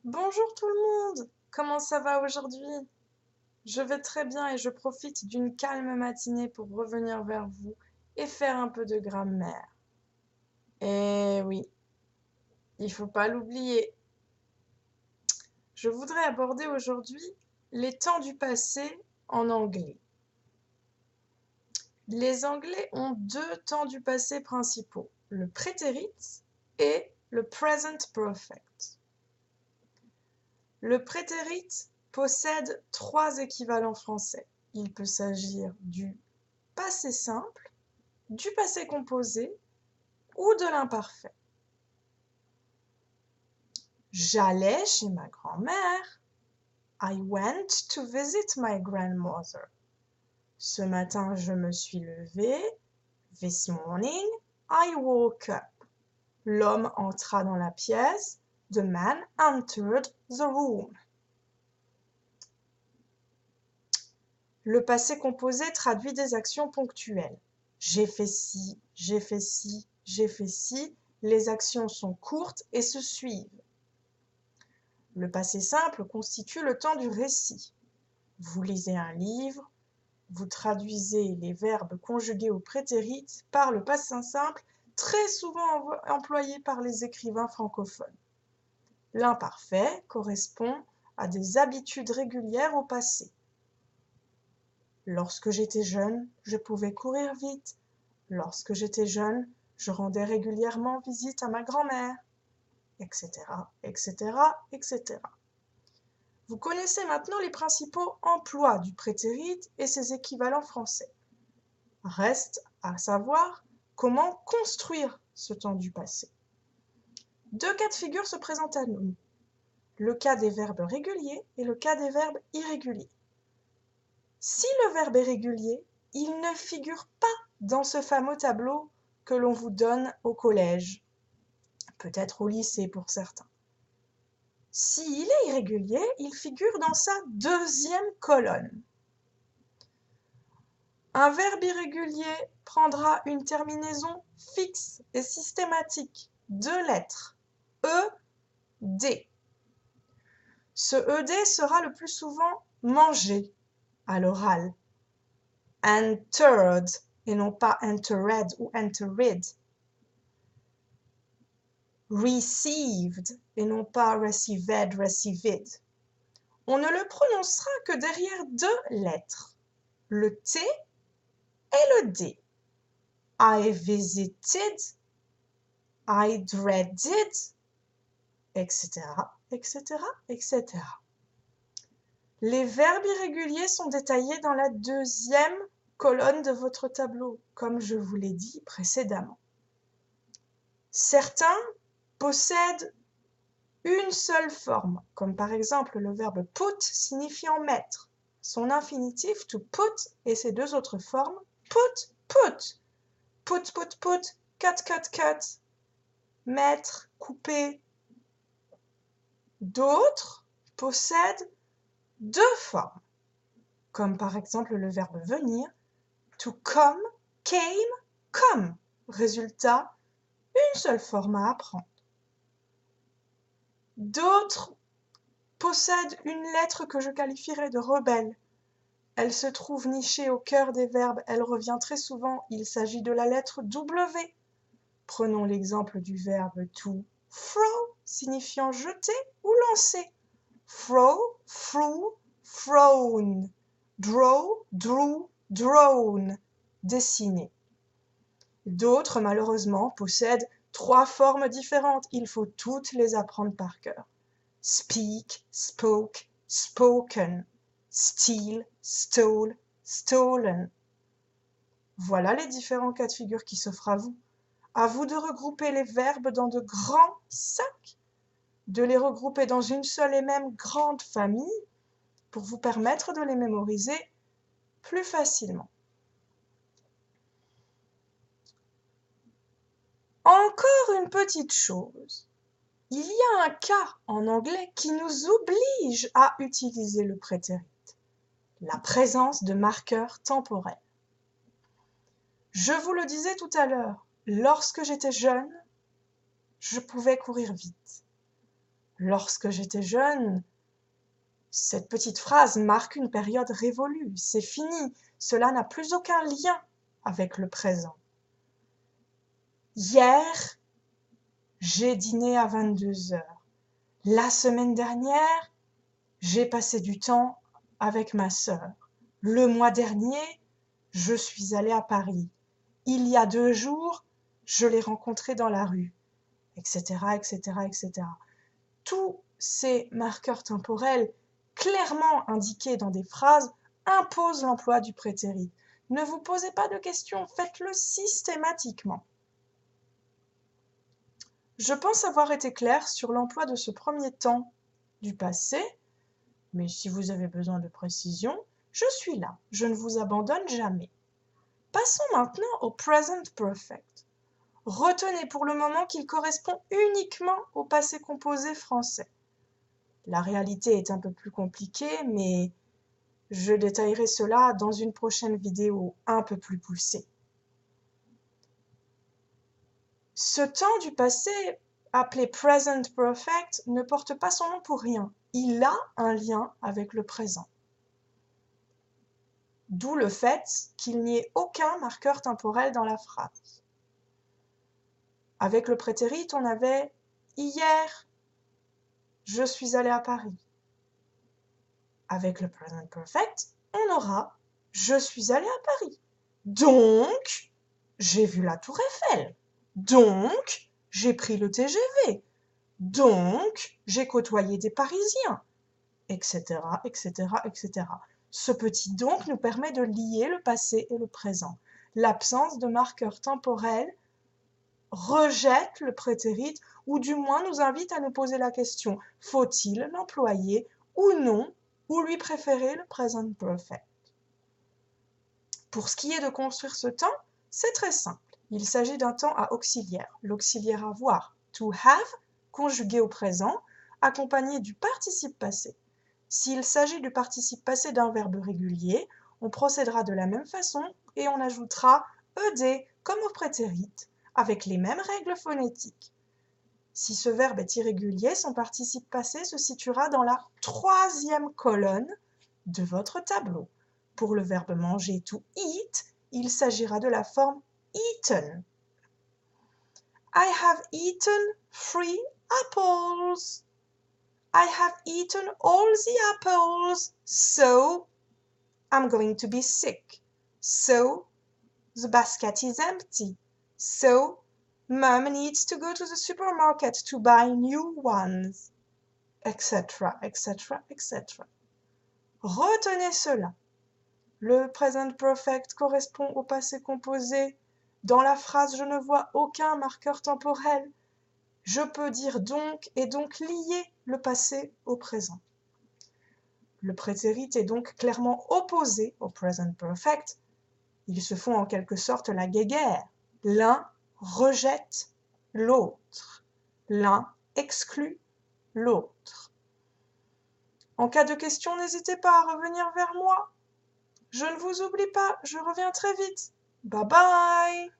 Bonjour tout le monde! Comment ça va aujourd'hui? Je vais très bien et je profite d'une calme matinée pour revenir vers vous et faire un peu de grammaire. Eh oui, il faut pas l'oublier. Je voudrais aborder aujourd'hui les temps du passé en anglais. Les Anglais ont deux temps du passé principaux, le prétérit et le present perfect. Le prétérit possède trois équivalents français. Il peut s'agir du passé simple, du passé composé ou de l'imparfait. J'allais chez ma grand-mère. I went to visit my grandmother. Ce matin, je me suis levée. This morning, I woke up. L'homme entra dans la pièce. The man entered the room. Le passé composé traduit des actions ponctuelles. J'ai fait ci, j'ai fait ci, j'ai fait ci. Les actions sont courtes et se suivent. Le passé simple constitue le temps du récit. Vous lisez un livre, vous traduisez les verbes conjugués au prétérit par le passé simple, très souvent employé par les écrivains francophones. L'imparfait correspond à des habitudes régulières au passé. Lorsque j'étais jeune, je pouvais courir vite. Lorsque j'étais jeune, je rendais régulièrement visite à ma grand-mère, etc., etc., etc. Vous connaissez maintenant les principaux emplois du prétérit et ses équivalents français. Reste à savoir comment construire ce temps du passé. Deux cas de figure se présentent à nous. Le cas des verbes réguliers et le cas des verbes irréguliers. Si le verbe est régulier, il ne figure pas dans ce fameux tableau que l'on vous donne au collège, peut-être au lycée pour certains. S'il est irrégulier, il figure dans sa deuxième colonne. Un verbe irrégulier prendra une terminaison fixe et systématique, deux lettres, E, D. Ce ED sera le plus souvent mangé à l'oral. Entered et non pas entered ou entered. Received et non pas received, received. On ne le prononcera que derrière deux lettres, le T et le D. I visited, I dreaded, etc., etc., etc. Les verbes irréguliers sont détaillés dans la deuxième colonne de votre tableau, comme je vous l'ai dit précédemment. Certains possèdent une seule forme, comme par exemple le verbe put signifiant mettre. Son infinitif to put et ses deux autres formes put, put, put, put, put, cut, cut, cut, mettre, couper. D'autres possèdent deux formes, comme par exemple le verbe venir, to come, came, come. Résultat, une seule forme à apprendre. D'autres possèdent une lettre que je qualifierais de rebelle. Elle se trouve nichée au cœur des verbes, elle revient très souvent, il s'agit de la lettre W. Prenons l'exemple du verbe to throw, signifiant jeter ou lancer. Throw, threw, thrown. Draw, drew, drawn. Dessiner. D'autres, malheureusement, possèdent trois formes différentes. Il faut toutes les apprendre par cœur. Speak, spoke, spoken. Steal, stole, stolen. Voilà les différents cas de figure qui s'offrent à vous. À vous de regrouper les verbes dans de grands sacs, de les regrouper dans une seule et même grande famille pour vous permettre de les mémoriser plus facilement. Encore une petite chose. Il y a un cas en anglais qui nous oblige à utiliser le prétérit, la présence de marqueurs temporels. Je vous le disais tout à l'heure, lorsque j'étais jeune, je pouvais courir vite. Lorsque j'étais jeune, cette petite phrase marque une période révolue. C'est fini. Cela n'a plus aucun lien avec le présent. Hier, j'ai dîné à 22 heures. La semaine dernière, j'ai passé du temps avec ma sœur. Le mois dernier, je suis allée à Paris. Il y a 2 jours, je l'ai rencontré dans la rue, etc., etc., etc. Tous ces marqueurs temporels clairement indiqués dans des phrases imposent l'emploi du prétérit. Ne vous posez pas de questions, faites-le systématiquement. Je pense avoir été claire sur l'emploi de ce premier temps du passé, mais si vous avez besoin de précision, je suis là, je ne vous abandonne jamais. Passons maintenant au present perfect. Retenez pour le moment qu'il correspond uniquement au passé composé français. La réalité est un peu plus compliquée, mais je détaillerai cela dans une prochaine vidéo un peu plus poussée. Ce temps du passé, appelé present perfect, ne porte pas son nom pour rien. Il a un lien avec le présent. D'où le fait qu'il n'y ait aucun marqueur temporel dans la phrase. Avec le prétérit, on avait « hier, je suis allé à Paris ». Avec le present perfect, on aura « je suis allé à Paris ». Donc, j'ai vu la tour Eiffel. Donc, j'ai pris le TGV. Donc, j'ai côtoyé des Parisiens, etc., etc., etc. Ce petit donc nous permet de lier le passé et le présent. L'absence de marqueur temporel rejette le prétérit ou du moins nous invite à nous poser la question « faut-il l'employer ou non ou lui préférer le present perfect ?» Pour ce qui est de construire ce temps, c'est très simple. Il s'agit d'un temps à auxiliaire. L'auxiliaire avoir, to have, conjugué au présent, accompagné du participe passé. S'il s'agit du participe passé d'un verbe régulier, on procédera de la même façon et on ajoutera ed comme au prétérit, avec les mêmes règles phonétiques. Si ce verbe est irrégulier, son participe passé se situera dans la 3e colonne de votre tableau. Pour le verbe manger, to eat, il s'agira de la forme eaten. I have eaten 3 apples. I have eaten all the apples, so I'm going to be sick. So the basket is empty. So Mum needs to go to the supermarket to buy new ones, etc., etc., etc. Retenez cela. Le present perfect correspond au passé composé. Dans la phrase, je ne vois aucun marqueur temporel. Je peux dire donc et donc lier le passé au présent. Le prétérit est donc clairement opposé au present perfect. Ils se font en quelque sorte la guéguerre. L'un rejette l'autre. L'un exclut l'autre. En cas de question, n'hésitez pas à revenir vers moi. Je ne vous oublie pas, je reviens très vite. Bye bye!